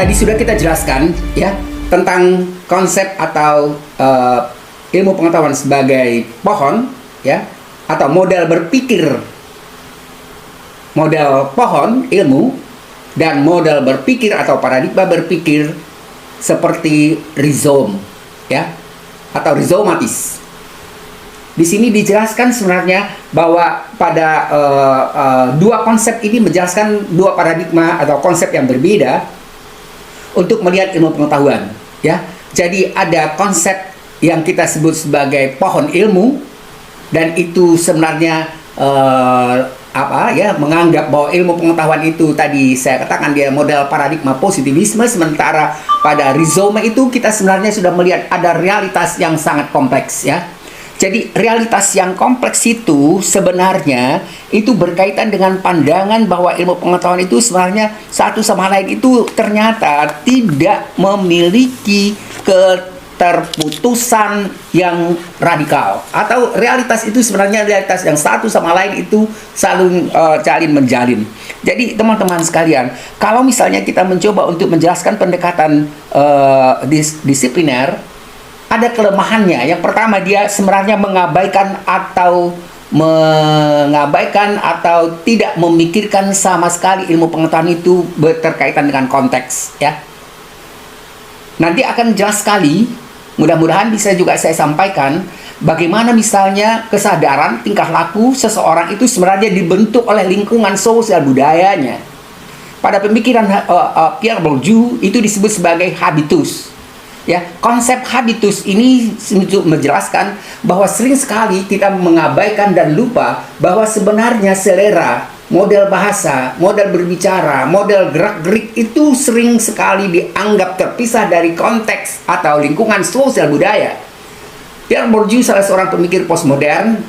tadi sudah kita jelaskan ya tentang konsep atau ilmu pengetahuan sebagai pohon ya, atau model berpikir, model pohon ilmu, dan model berpikir atau paradigma berpikir seperti rizom ya, atau rizomatis. Di sini dijelaskan sebenarnya bahwa pada dua konsep ini menjelaskan dua paradigma atau konsep yang berbeda untuk melihat ilmu pengetahuan ya. Jadi ada konsep yang kita sebut sebagai pohon ilmu, dan itu sebenarnya menganggap bahwa ilmu pengetahuan itu tadi saya katakan dia model paradigma positivisme, sementara pada rizoma itu kita sebenarnya sudah melihat ada realitas yang sangat kompleks ya. Jadi realitas yang kompleks itu sebenarnya itu berkaitan dengan pandangan bahwa ilmu pengetahuan itu sebenarnya satu sama lain itu ternyata tidak memiliki keterputusan yang radikal, atau realitas itu sebenarnya realitas yang satu sama lain itu saling jalin menjalin. Jadi teman-teman sekalian, kalau misalnya kita mencoba untuk menjelaskan pendekatan disipliner, ada kelemahannya. Yang pertama, dia sebenarnya mengabaikan atau tidak memikirkan sama sekali ilmu pengetahuan itu berkaitan dengan konteks ya. Nanti akan jelas sekali, mudah-mudahan bisa juga saya sampaikan bagaimana misalnya kesadaran tingkah laku seseorang itu sebenarnya dibentuk oleh lingkungan sosial budayanya. Pada pemikiran Pierre Bourdieu itu disebut sebagai habitus. Ya, konsep habitus ini untuk menjelaskan bahwa sering sekali kita mengabaikan dan lupa bahwa sebenarnya selera, model bahasa, model berbicara, model gerak-gerik itu sering sekali dianggap terpisah dari konteks atau lingkungan sosial budaya. Pierre Bourdieu salah seorang pemikir postmodern.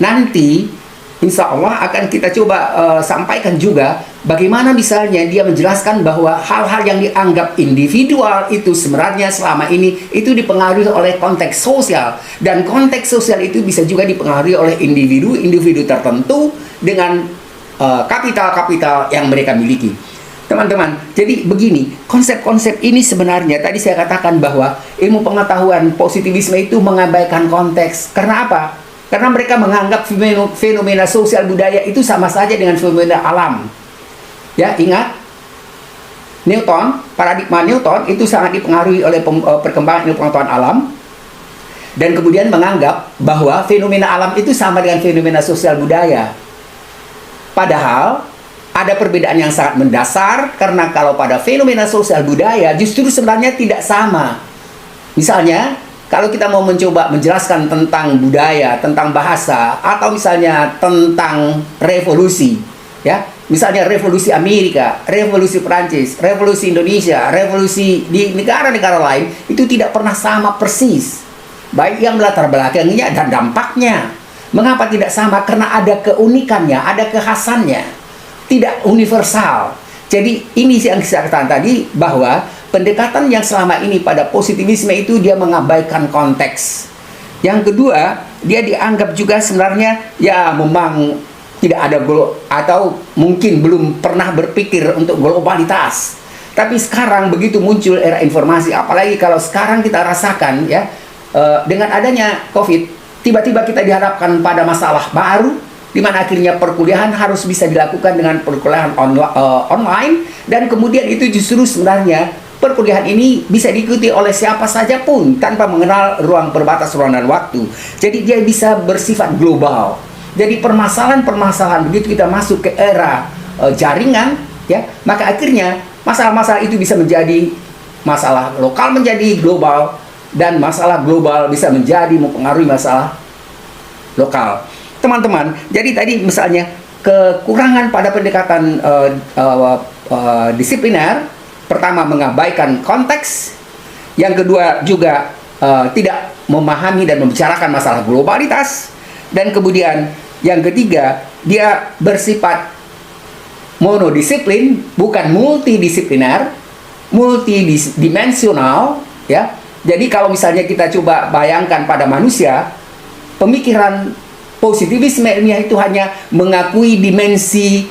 Nanti insya Allah akan kita coba sampaikan juga bagaimana misalnya dia menjelaskan bahwa hal-hal yang dianggap individual itu sebenarnya selama ini itu dipengaruhi oleh konteks sosial, dan konteks sosial itu bisa juga dipengaruhi oleh individu-individu tertentu dengan kapital-kapital yang mereka miliki. Teman-teman, jadi begini, konsep-konsep ini sebenarnya tadi saya katakan bahwa ilmu pengetahuan positivisme itu mengabaikan konteks. Karena apa? Karena mereka menganggap fenomena sosial budaya itu sama saja dengan fenomena alam. Ya, ingat, Newton, paradigma Newton itu sangat dipengaruhi oleh perkembangan ilmu pengetahuan alam, dan kemudian menganggap bahwa fenomena alam itu sama dengan fenomena sosial budaya. Padahal ada perbedaan yang sangat mendasar, karena kalau pada fenomena sosial budaya justru sebenarnya tidak sama. Misalnya, kalau kita mau mencoba menjelaskan tentang budaya, tentang bahasa, atau misalnya tentang revolusi, ya, misalnya revolusi Amerika, revolusi Prancis, revolusi Indonesia, revolusi di negara-negara lain, itu tidak pernah sama persis, baik yang latar belakangnya dan dampaknya. Mengapa tidak sama? Karena ada keunikannya, ada kekhasannya, tidak universal. Jadi ini yang saya katakan tadi, bahwa pendekatan yang selama ini pada positivisme itu dia mengabaikan konteks. Yang kedua, dia dianggap juga sebenarnya ya memang tidak ada atau mungkin belum pernah berpikir untuk globalitas. Tapi sekarang begitu muncul era informasi, apalagi kalau sekarang kita rasakan ya dengan adanya COVID, tiba-tiba kita dihadapkan pada masalah baru, di mana akhirnya perkuliahan harus bisa dilakukan dengan perkuliahan online, dan kemudian itu justru sebenarnya perkuliahan ini bisa diikuti oleh siapa saja pun tanpa mengenal ruang terbatas ruang dan waktu. Jadi dia bisa bersifat global. Jadi permasalahan-permasalahan begitu kita masuk ke era jaringan, ya, maka akhirnya masalah-masalah itu bisa menjadi masalah lokal menjadi global, dan masalah global bisa menjadi mempengaruhi masalah lokal. Teman-teman, jadi tadi misalnya kekurangan pada pendekatan disipliner, pertama mengabaikan konteks, yang kedua juga tidak memahami dan membicarakan masalah globalitas, dan kemudian yang ketiga dia bersifat monodisiplin, bukan multidisipliner, multidimensional ya. Jadi kalau misalnya kita coba bayangkan pada manusia, pemikiran positivisme ilmiah itu hanya mengakui dimensi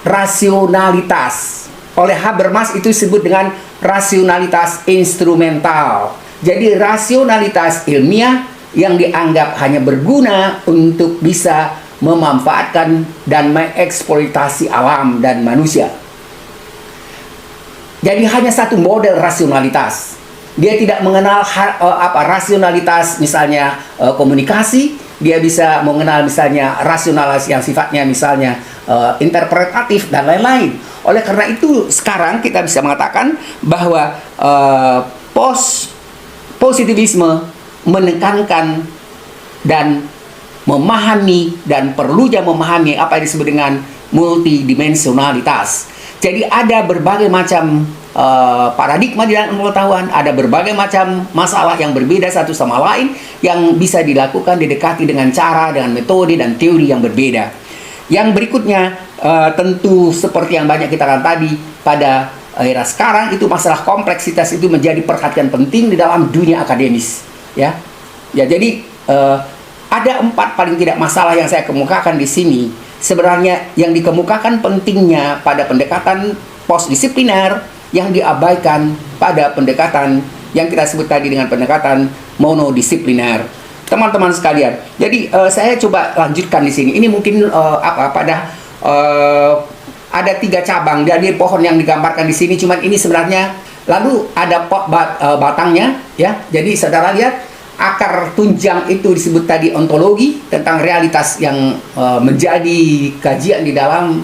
rasionalitas, oleh Habermas itu disebut dengan rasionalitas instrumental. Jadi rasionalitas ilmiah yang dianggap hanya berguna untuk bisa memanfaatkan dan mengeksploitasi alam dan manusia. Jadi hanya satu model rasionalitas. Dia tidak mengenal rasionalitas misalnya komunikasi. Dia bisa mengenal misalnya rasionalitas yang sifatnya misalnya interpretatif dan lain-lain. Oleh karena itu sekarang kita bisa mengatakan bahwa positivisme menekankan dan memahami dan perlunya memahami apa yang disebut dengan multidimensionalitas. Jadi ada berbagai macam paradigma di dalam pengetahuan, ada berbagai macam masalah yang berbeda satu sama lain yang bisa dilakukan, didekati dengan cara, dengan metode dan teori yang berbeda. Yang berikutnya tentu seperti yang banyak kita katakan tadi, pada era sekarang itu masalah kompleksitas itu menjadi perhatian penting di dalam dunia akademis, ya. Ya, jadi ada 4 paling tidak masalah yang saya kemukakan di sini. Sebenarnya yang dikemukakan pentingnya pada pendekatan postdisipliner yang diabaikan pada pendekatan yang kita sebut tadi dengan pendekatan monodisipliner. Teman-teman sekalian, jadi saya coba lanjutkan di sini. Ini mungkin ada 3 cabang dari pohon yang digambarkan di sini. Cuman ini sebenarnya lalu ada batangnya, ya. Jadi saudara lihat akar tunjang itu disebut tadi ontologi, tentang realitas yang menjadi kajian di dalam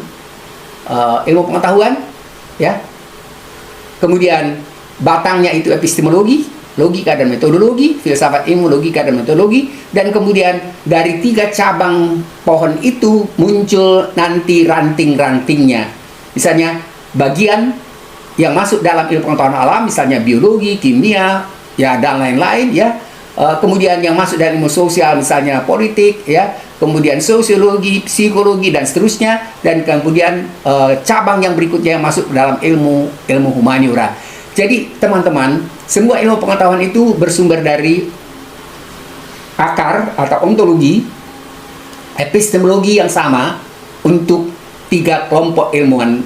ilmu pengetahuan, ya. Kemudian batangnya itu epistemologi, logika dan metodologi, filsafat ilmu, logika dan metodologi, dan kemudian dari 3 cabang pohon itu muncul nanti ranting-rantingnya. Misalnya bagian yang masuk dalam ilmu pengetahuan alam, misalnya biologi, kimia, ya, dan lain-lain, ya. Kemudian yang masuk dari ilmu sosial, misalnya politik, ya, kemudian sosiologi, psikologi, dan seterusnya, dan kemudian cabang yang berikutnya yang masuk dalam ilmu humaniora. Jadi teman-teman, semua ilmu pengetahuan itu bersumber dari akar atau ontologi, epistemologi yang sama untuk 3 kelompok ilmuwan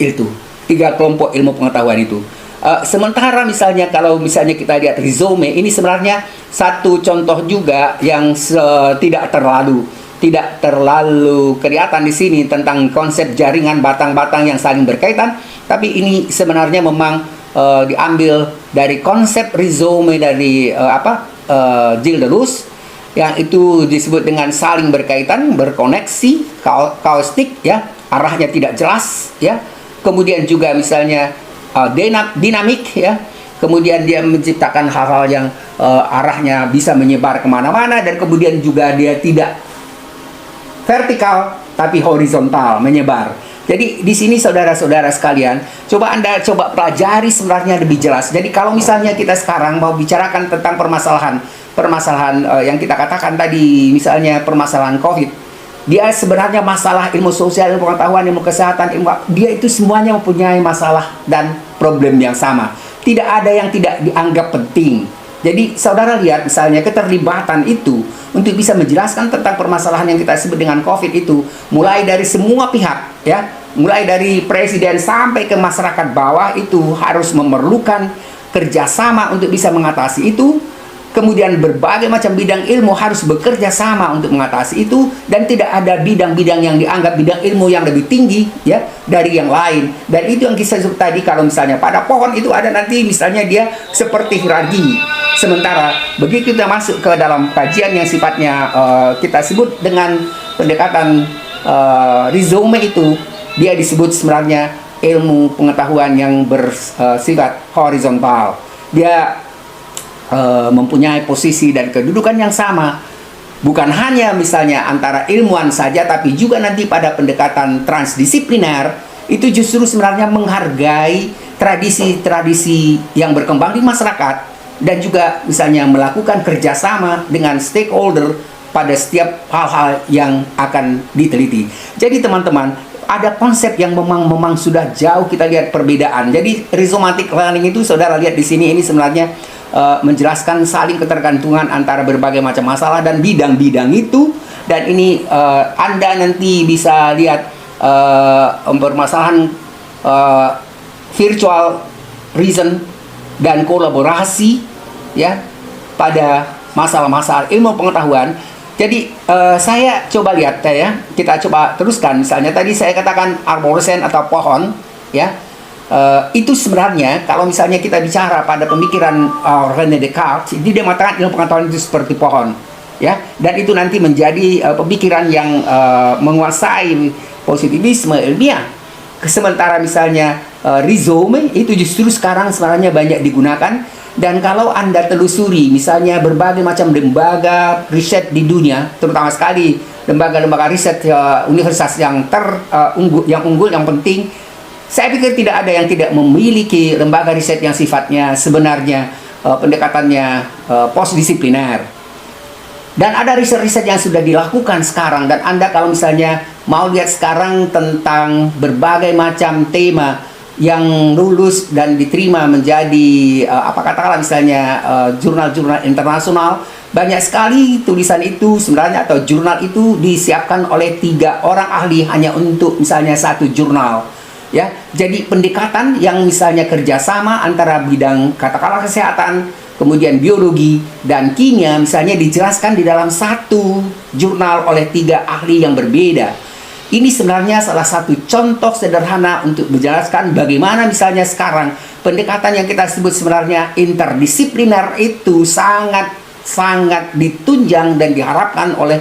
itu, 3 kelompok ilmu pengetahuan itu. Sementara misalnya kalau misalnya kita lihat rhizome, ini sebenarnya satu contoh juga yang tidak terlalu kelihatan di sini tentang konsep jaringan batang-batang yang saling berkaitan, tapi ini sebenarnya memang diambil dari konsep rhizome dari Gilles Deleuze, yang itu disebut dengan saling berkaitan, berkoneksi, kaustik, ya, arahnya tidak jelas, ya. Kemudian juga misalnya dinamik, ya. Kemudian dia menciptakan hal-hal yang arahnya bisa menyebar kemana-mana, dan kemudian juga dia tidak vertikal tapi horizontal, menyebar. Jadi di sini saudara-saudara sekalian, Anda coba pelajari sebenarnya lebih jelas. Jadi kalau misalnya kita sekarang mau bicarakan tentang permasalahan yang kita katakan tadi, misalnya permasalahan COVID, dia sebenarnya masalah ilmu sosial, ilmu pengetahuan, ilmu kesehatan, dia itu semuanya mempunyai masalah dan problem yang sama. Tidak ada yang tidak dianggap penting. Jadi saudara lihat misalnya keterlibatan itu untuk bisa menjelaskan tentang permasalahan yang kita sebut dengan COVID itu, mulai dari semua pihak, ya, mulai dari presiden sampai ke masyarakat bawah, itu harus memerlukan kerjasama untuk bisa mengatasi itu. Kemudian berbagai macam bidang ilmu harus bekerja sama untuk mengatasi itu, dan tidak ada bidang-bidang yang dianggap bidang ilmu yang lebih tinggi, ya, dari yang lain. Dan itu yang kita sebut tadi, kalau misalnya pada pohon itu ada nanti misalnya dia seperti hierarki. Sementara begitu kita masuk ke dalam kajian yang sifatnya kita sebut dengan pendekatan rhizome itu, dia disebut sebenarnya ilmu pengetahuan yang bersifat horizontal. Dia mempunyai posisi dan kedudukan yang sama, bukan hanya misalnya antara ilmuwan saja, tapi juga nanti pada pendekatan transdisipliner itu justru sebenarnya menghargai tradisi-tradisi yang berkembang di masyarakat, dan juga misalnya melakukan kerjasama dengan stakeholder pada setiap hal-hal yang akan diteliti. Jadi teman-teman, ada konsep yang memang sudah jauh kita lihat perbedaan. Jadi rhizomatic learning itu saudara lihat di sini, ini sebenarnya menjelaskan saling ketergantungan antara berbagai macam masalah dan bidang-bidang itu. Dan ini Anda nanti bisa lihat permasalahan virtual reason dan kolaborasi ya pada masalah-masalah ilmu pengetahuan. Jadi saya coba lihat ya, kita coba teruskan. Misalnya tadi saya katakan arborescens atau pohon ya. Itu sebenarnya kalau misalnya kita bicara pada pemikiran René Descartes, dia mengatakan ilmu pengetahuan itu seperti pohon ya, dan itu nanti menjadi pemikiran yang menguasai positivisme ilmiah. Sementara misalnya rhizome itu justru sekarang sebenarnya banyak digunakan. Dan kalau Anda telusuri misalnya berbagai macam lembaga riset di dunia, terutama sekali lembaga-lembaga riset universitas yang unggul yang penting, saya pikir tidak ada yang tidak memiliki lembaga riset yang sifatnya sebenarnya pendekatannya postdisipliner. Dan ada riset-riset yang sudah dilakukan sekarang, dan Anda kalau misalnya mau lihat sekarang tentang berbagai macam tema yang lulus dan diterima menjadi katakanlah misalnya jurnal-jurnal internasional, banyak sekali tulisan itu sebenarnya atau jurnal itu disiapkan oleh 3 orang ahli hanya untuk misalnya satu jurnal ya. Jadi pendekatan yang misalnya kerjasama antara bidang katakanlah kesehatan, kemudian biologi dan kimia misalnya dijelaskan di dalam satu jurnal oleh 3 ahli yang berbeda. Ini sebenarnya salah satu contoh sederhana untuk menjelaskan bagaimana misalnya sekarang pendekatan yang kita sebut sebenarnya interdisipliner itu sangat ditunjang dan diharapkan oleh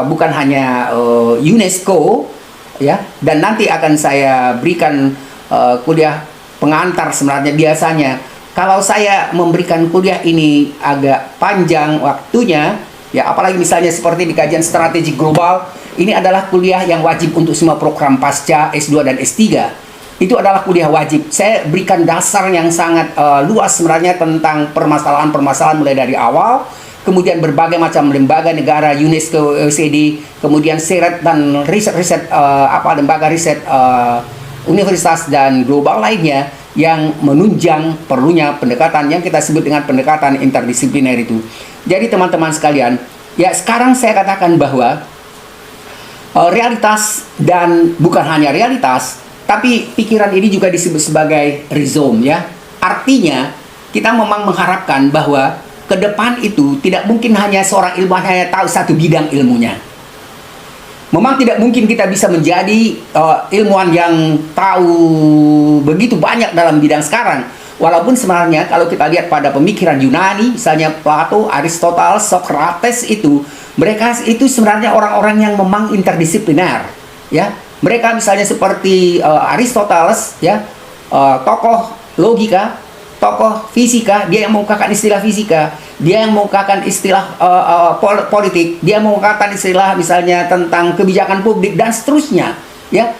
bukan hanya UNESCO ya. Dan nanti akan saya berikan kuliah pengantar. Sebenarnya biasanya kalau saya memberikan kuliah ini agak panjang waktunya ya, apalagi misalnya seperti di kajian strategi global, ini adalah kuliah yang wajib untuk semua program pasca S2 dan S3. Itu adalah kuliah wajib. Saya berikan dasar yang sangat luas sebenarnya tentang permasalahan-permasalahan mulai dari awal, kemudian berbagai macam lembaga negara, UNESCO, OECD, kemudian seret dan riset-riset lembaga riset universitas dan global lainnya yang menunjang perlunya pendekatan yang kita sebut dengan pendekatan interdisipliner itu. Jadi teman-teman sekalian, ya sekarang saya katakan bahwa realitas dan bukan hanya realitas, tapi pikiran ini juga disebut sebagai rhizome ya. Artinya kita memang mengharapkan bahwa ke depan itu tidak mungkin hanya seorang ilmuwan hanya tahu satu bidang ilmunya. Memang tidak mungkin kita bisa menjadi ilmuwan yang tahu begitu banyak dalam bidang sekarang. Walaupun sebenarnya kalau kita lihat pada pemikiran Yunani, misalnya Plato, Aristoteles, Socrates itu, mereka itu sebenarnya orang-orang yang memang interdisipliner, ya. Mereka misalnya seperti Aristoteles, ya, tokoh logika, tokoh fisika, dia yang mengungkapkan istilah fisika, dia yang mengungkapkan istilah politik, dia mengungkapkan istilah misalnya tentang kebijakan publik dan seterusnya, ya.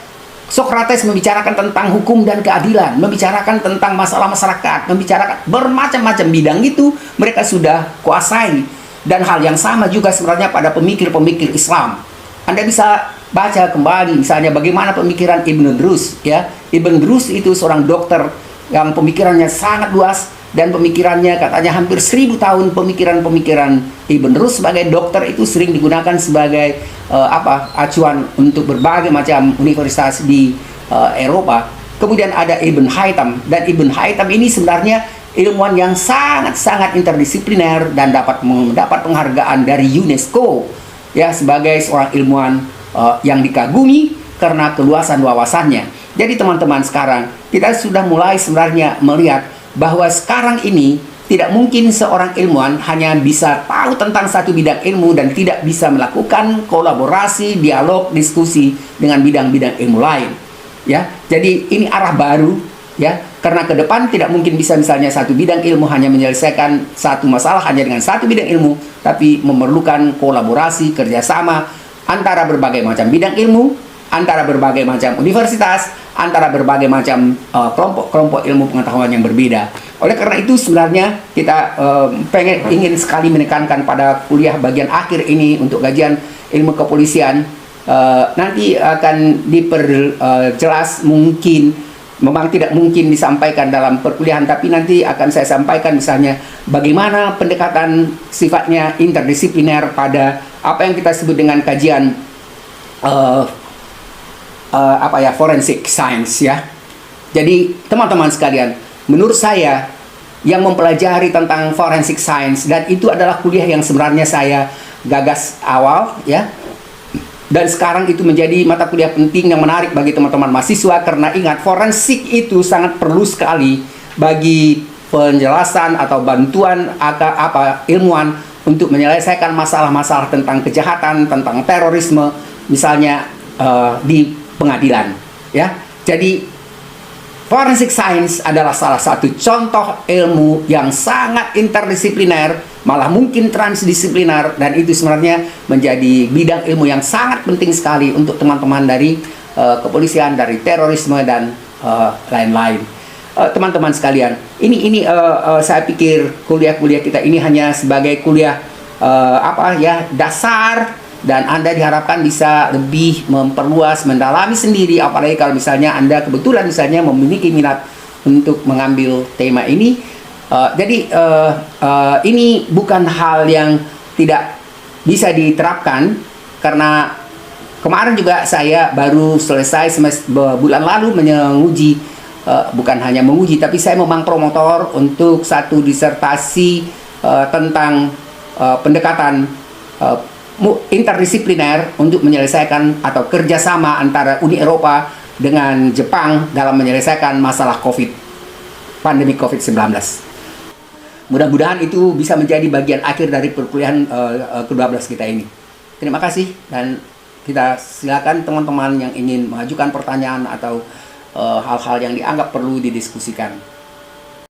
Socrates membicarakan tentang hukum dan keadilan, membicarakan tentang masalah masyarakat, membicarakan bermacam-macam bidang itu mereka sudah kuasai. Dan hal yang sama juga sebenarnya pada pemikir-pemikir Islam. Anda bisa baca kembali misalnya bagaimana pemikiran Ibn Drus ya. Ibn Drus itu seorang dokter yang pemikirannya sangat luas, dan pemikirannya katanya hampir 1000 tahun. Pemikiran-pemikiran Ibn Drus sebagai dokter itu sering digunakan sebagai acuan untuk berbagai macam universitas di Eropa. Kemudian ada Ibn Haytham, dan Ibn Haytham ini sebenarnya ilmuwan yang sangat-sangat interdisipliner dan dapat mendapat penghargaan dari UNESCO ya sebagai seorang ilmuwan yang dikagumi karena keluasan wawasannya. Jadi teman-teman, sekarang kita sudah mulai sebenarnya melihat bahwa sekarang ini tidak mungkin seorang ilmuwan hanya bisa tahu tentang satu bidang ilmu dan tidak bisa melakukan kolaborasi, dialog, diskusi dengan bidang-bidang ilmu lain. Ya, jadi ini arah baru ya, karena ke depan tidak mungkin bisa misalnya satu bidang ilmu hanya menyelesaikan satu masalah hanya dengan satu bidang ilmu, tapi memerlukan kolaborasi, kerjasama antara berbagai macam bidang ilmu, antara berbagai macam universitas, antara berbagai macam kelompok-kelompok ilmu pengetahuan yang berbeda. Oleh karena itu sebenarnya kita ingin sekali menekankan pada kuliah bagian akhir ini untuk kajian ilmu kepolisian. Nanti akan diperjelas, mungkin memang tidak mungkin disampaikan dalam perkuliahan, tapi nanti akan saya sampaikan misalnya bagaimana pendekatan sifatnya interdisipliner pada apa yang kita sebut dengan kajian forensic science ya. Jadi teman-teman sekalian, menurut saya yang mempelajari tentang forensic science, dan itu adalah kuliah yang sebenarnya saya gagas awal ya, dan sekarang itu menjadi mata kuliah penting yang menarik bagi teman-teman mahasiswa, karena ingat, forensik itu sangat perlu sekali bagi penjelasan atau bantuan ilmuwan untuk menyelesaikan masalah-masalah tentang kejahatan, tentang terorisme, misalnya di pengadilan ya. Jadi forensic science adalah salah satu contoh ilmu yang sangat interdisipliner, malah mungkin transdisipliner, dan itu sebenarnya menjadi bidang ilmu yang sangat penting sekali untuk teman-teman dari kepolisian, dari terorisme, dan lain-lain. Teman-teman sekalian, ini saya pikir kuliah-kuliah kita ini hanya sebagai kuliah dasar, dan Anda diharapkan bisa lebih memperluas, mendalami sendiri, apalagi kalau misalnya Anda kebetulan misalnya memiliki minat untuk mengambil tema ini. Jadi ini bukan hal yang tidak bisa diterapkan, karena kemarin juga saya baru selesai bulan lalu menguji, bukan hanya menguji, tapi saya memang promotor untuk satu disertasi tentang pendekatan interdisipliner untuk menyelesaikan atau kerjasama antara Uni Eropa dengan Jepang dalam menyelesaikan masalah pandemi COVID-19. Mudah-mudahan itu bisa menjadi bagian akhir dari perkuliahan ke-12 kita ini. Terima kasih, dan kita silakan teman-teman yang ingin mengajukan pertanyaan atau hal-hal yang dianggap perlu didiskusikan.